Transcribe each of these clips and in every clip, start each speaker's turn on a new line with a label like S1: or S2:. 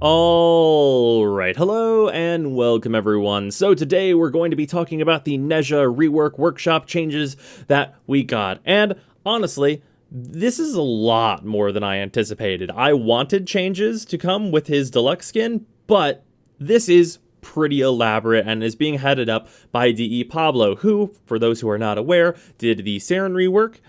S1: Alright, hello and welcome everyone. So today we're going to be talking about the Nezha Rework Workshop changes that we got. And honestly, this is a lot more than I anticipated. I wanted changes to come with his deluxe skin, but this is pretty elaborate and is being headed up by DE Pablo, who, for those who are not aware, did the Saren rework,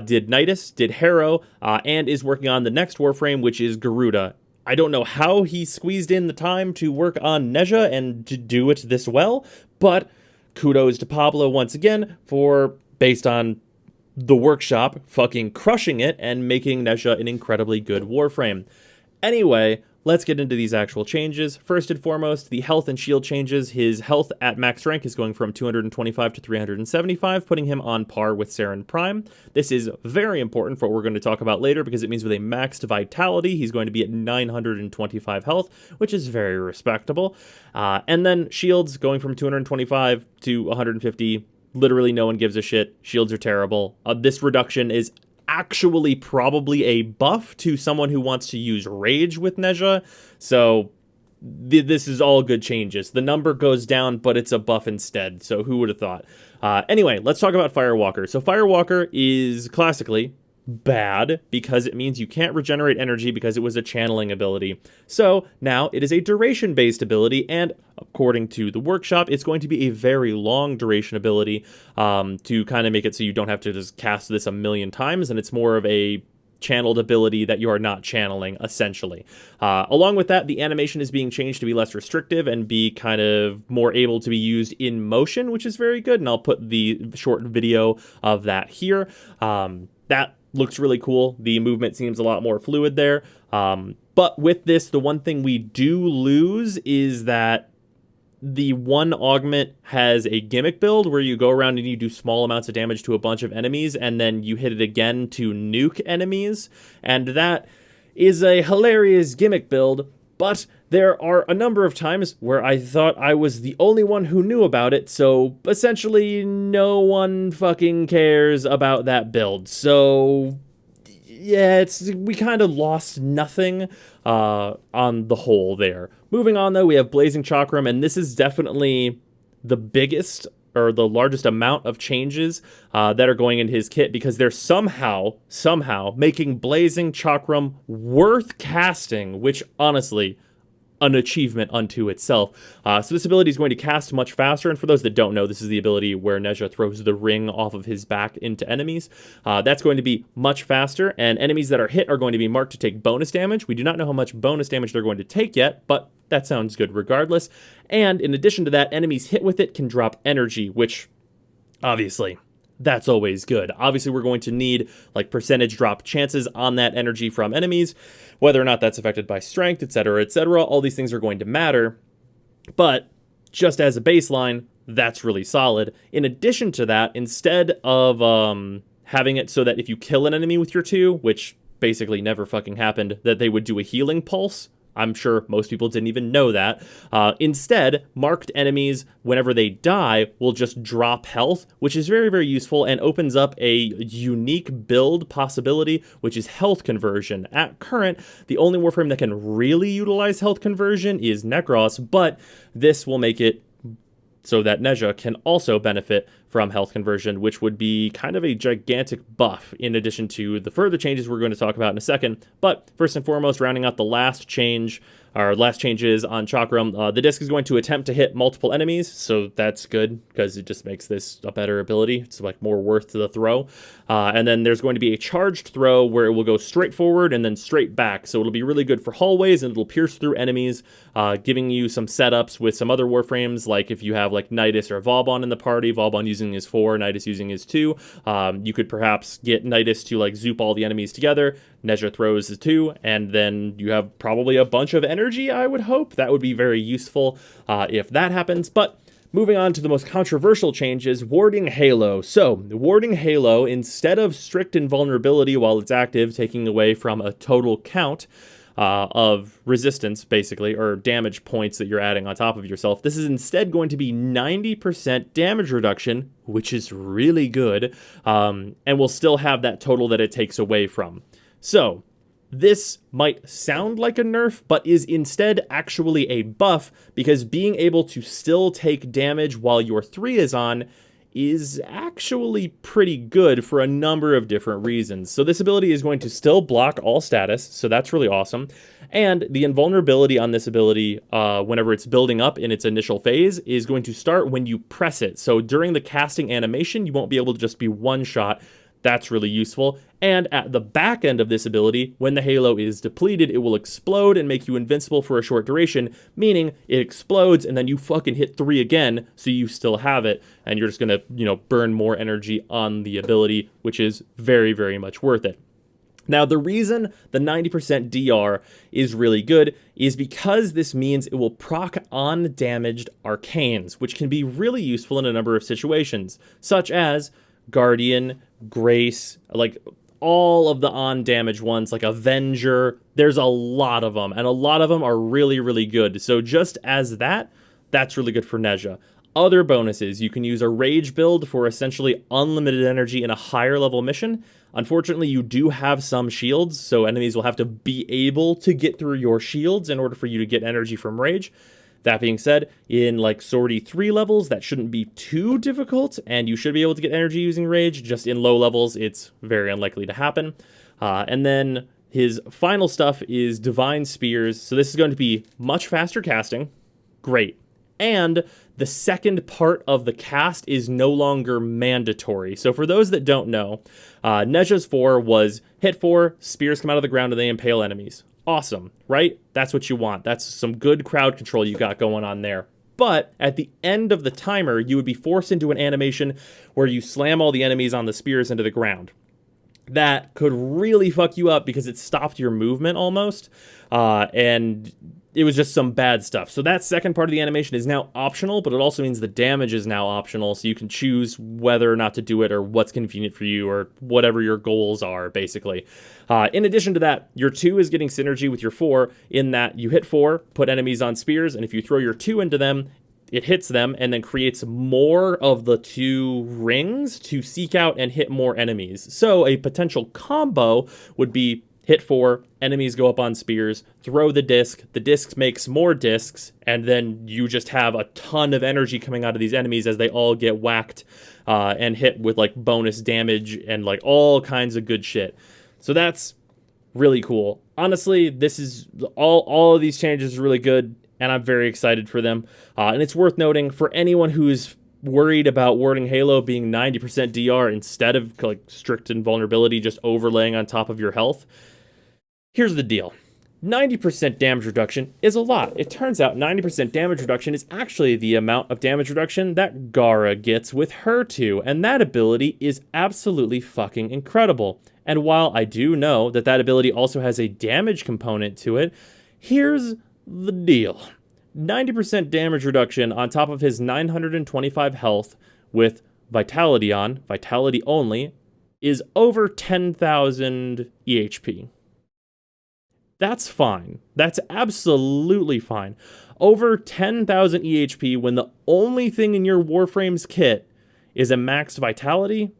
S1: did Nidus, did Harrow, and is working on the next Warframe, which is Garuda. I don't know how he squeezed in the time to work on Nezha and to do it this well, but kudos to Pablo once again for, based on the workshop, fucking crushing it and making Nezha an incredibly good Warframe. Anyway, let's get into these actual changes. First and foremost, the health and shield changes. His health at max rank is going from 225 to 375, putting him on par with Saren Prime. This is very important for what we're going to talk about later because it means with a maxed vitality, he's going to be at 925 health, which is very respectable. And then shields going from 225 to 150. Literally no one gives a shit. Shields are terrible. This reduction is actually probably a buff to someone who wants to use Rage with Nezha, so this is all good changes. The number goes down, but it's a buff instead, so who would have thought? Anyway, let's talk about Firewalker. So Firewalker is classically bad because it means you can't regenerate energy because it was a channeling ability. So now it is a duration-based ability, and according to the workshop, it's going to be a very long duration ability to kind of make it so you don't have to just cast this a million times, and it's more of a channeled ability that you are not channeling, essentially. Along with that, the animation is being changed to be less restrictive and be kind of more able to be used in motion, which is very good, and I'll put the short video of that here. That looks really cool. The movement seems a lot more fluid there. But with this, the one thing we do lose is that the one augment has a gimmick build where you go around and you do small amounts of damage to a bunch of enemies, and then you hit it again to nuke enemies. And that is a hilarious gimmick build, but there are a number of times where I thought I was the only one who knew about it, so essentially no one fucking cares about that build. So yeah, we kind of lost nothing on the whole there. Moving on though, we have Blazing Chakram, and this is definitely the biggest or the largest amount of changes that are going into his kit, because they're somehow making Blazing Chakram worth casting, which honestly, an achievement unto itself. So this ability is going to cast much faster, and for those that don't know, this is the ability where Nezha throws the ring off of his back into enemies. That's going to be much faster, and enemies that are hit are going to be marked to take bonus damage. We do not know how much bonus damage they're going to take yet, but that sounds good regardless. And in addition to that, enemies hit with it can drop energy, which obviously that's always good. Obviously, we're going to need like percentage drop chances on that energy from enemies, whether or not that's affected by strength, etc., etc. All these things are going to matter, but just as a baseline, that's really solid. In addition to that, instead of having it so that if you kill an enemy with your 2, which basically never fucking happened, that they would do a healing pulse, I'm sure most people didn't even know that. Instead, marked enemies, whenever they die, will just drop health, which is very, very useful and opens up a unique build possibility, which is health conversion. At current, the only Warframe that can really utilize health conversion is Necros, but this will make it so that Nezha can also benefit from health conversion, which would be kind of a gigantic buff in addition to the further changes we're going to talk about in a second. But first and foremost, rounding out the last change, our last changes on Chakram, the disc is going to attempt to hit multiple enemies, so that's good because it just makes this a better ability. It's like more worth to the throw. And then there's going to be a charged throw where it will go straight forward and then straight back, so it'll be really good for hallways and it'll pierce through enemies, giving you some setups with some other Warframes, like if you have like Nidus or Vauban in the party, Vauban using his 4, Nidus using his 2, you could perhaps get Nidus to like zoop all the enemies together, Nezha throws his 2, and then you have probably a bunch of energy, I would hope. That would be very useful if that happens. But moving on to the most controversial changes, Warding Halo. So, Warding Halo, instead of strict invulnerability while it's active, taking away from a total count of resistance, basically, or damage points that you're adding on top of yourself, this is instead going to be 90% damage reduction, which is really good, and will still have that total that it takes away from. So, This might sound like a nerf, but is instead actually a buff, because being able to still take damage while your 3 is on is actually pretty good for a number of different reasons. So this ability is going to still block all status, so that's really awesome. And the invulnerability on this ability, whenever it's building up in its initial phase, is going to start when you press it. So during the casting animation, you won't be able to just be one shot. That's really useful. And at the back end of this ability, when the halo is depleted, it will explode and make you invincible for a short duration, meaning it explodes and then you fucking hit 3 again, so you still have it, and you're just gonna, burn more energy on the ability, which is very, very much worth it. Now, the reason the 90% DR is really good is because this means it will proc on damaged arcanes, which can be really useful in a number of situations, such as Guardian, Grace, like all of the on-damage ones, like Avenger. There's a lot of them, and a lot of them are really, really good. So just as that's really good for Nezha. Other bonuses, you can use a Rage build for essentially unlimited energy in a higher level mission. Unfortunately, you do have some shields, so enemies will have to be able to get through your shields in order for you to get energy from Rage. That being said, in like Sortie 3 levels, that shouldn't be too difficult, and you should be able to get energy using Rage. Just in low levels, it's very unlikely to happen. And then his final stuff is Divine Spears. So this is going to be much faster casting. Great. And the second part of the cast is no longer mandatory. So for those that don't know, Nezha's 4 was hit 4, spears come out of the ground, and they impale enemies. Awesome, right? That's what you want. That's some good crowd control you got going on there. But at the end of the timer, you would be forced into an animation where you slam all the enemies on the spears into the ground. That could really fuck you up because it stopped your movement almost, and it was just some bad stuff. So that second part of the animation is now optional, but it also means the damage is now optional, so you can choose whether or not to do it or what's convenient for you or whatever your goals are, basically. In addition to that, your 2 is getting synergy with your 4 in that you hit 4, put enemies on spears, and if you throw your 2 into them, it hits them and then creates more of the 2 rings to seek out and hit more enemies. So a potential combo would be hit 4, enemies go up on spears, throw the disc makes more discs, and then you just have a ton of energy coming out of these enemies as they all get whacked and hit with like bonus damage and like all kinds of good shit. So that's really cool. Honestly, this is all of these changes are really good, and I'm very excited for them. And it's worth noting for anyone who's worried about Warding Halo being 90% DR instead of like strict invulnerability just overlaying on top of your health. Here's the deal. 90% damage reduction is a lot. It turns out 90% damage reduction is actually the amount of damage reduction that Gara gets with her 2, and that ability is absolutely fucking incredible. And while I do know that that ability also has a damage component to it, here's the deal. 90% damage reduction on top of his 925 health with Vitality on, Vitality only, is over 10,000 EHP. That's fine. That's absolutely fine. Over 10,000 EHP when the only thing in your Warframe's kit is a maxed Vitality,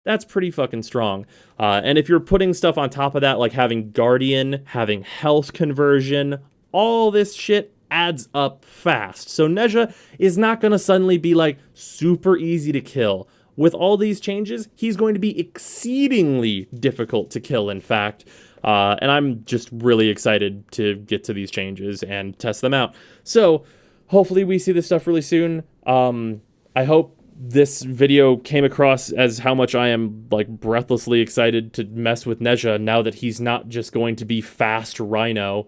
S1: that's pretty fucking strong. And if you're putting stuff on top of that, like having Guardian, having health conversion, all this shit adds up fast. So Nezha is not going to suddenly be like super easy to kill. With all these changes, he's going to be exceedingly difficult to kill, in fact. And I'm just really excited to get to these changes and test them out. So hopefully we see this stuff really soon. I hope this video came across as how much I am like breathlessly excited to mess with Nezha now that he's not just going to be fast Rhino,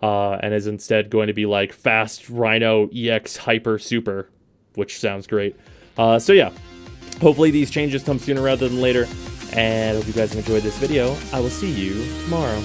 S1: and is instead going to be like fast Rhino EX Hyper Super, which sounds great. So yeah, hopefully these changes come sooner rather than later. And I hope you guys enjoyed this video. I will see you tomorrow.